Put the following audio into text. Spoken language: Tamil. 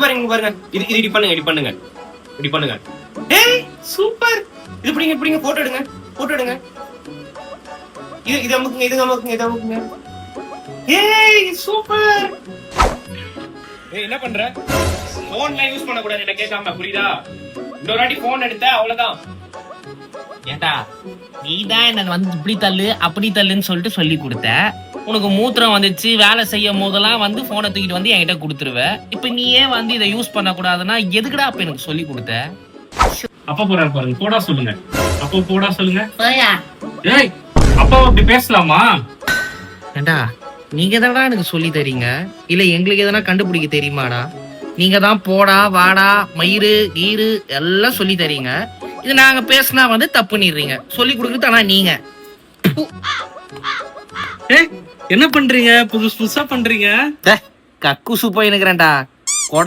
பாருங்க இது இது இப்படி பண்ணுங்க டேய் சூப்பர். இது பிடிங்க போட்டோ எடுங்க. இது அமுக்குங்க. ஏய் சூப்பர். ஏய் என்ன பண்ற? போன்ல யூஸ் பண்ண கூடாது என்ன கேட்காம, புரியுதா? இன்னொரு வாட்டி போன் எடுத்த அவ்வளவுதான். ஏண்டா நீதான் என்ன வந்து இப்படி தள்ளு அப்படி தள்ளுன்னு சொல்லிட்டு சொல்லி கொடுத்த. உனக்கு மூத்திரம் வந்துச்சு வேலை செய்யும் போதெல்லாம் வந்து போனை தூக்கிட்டு வந்து என்கிட்ட கொடுத்துருவ. இப்ப நீயே வந்து இதை யூஸ் பண்ண கூடாதுன்னா எதுக்குடா அப்ப எனக்கு சொல்லி கொடுத்த? அப்பா போறாரு பாருங்க, போடா சொல்லுங்க. போயா. ஏய் அப்பா அப்படி பேசலாமா? ஏண்டா நீங்க தானடா எனக்கு சொல்லி தரீங்க, இல்ல எங்களுக்கு எதனா கண்டுபிடிக்க தெரியுமாடா? நீங்க தான் போடா வாடா மயிறு கீரு எல்லாம் சொல்லி தரீங்க. இது நாங்க பேசினா வந்து தப்பு பண்ணிடுறீங்க. சொல்லி கொடுக்குறது ஆனா நீங்க. ஏய் என்ன பண்றீங்க? புதுசா பண்றீங்க. கக்கு சூப்பா எனக்குறேன்டா.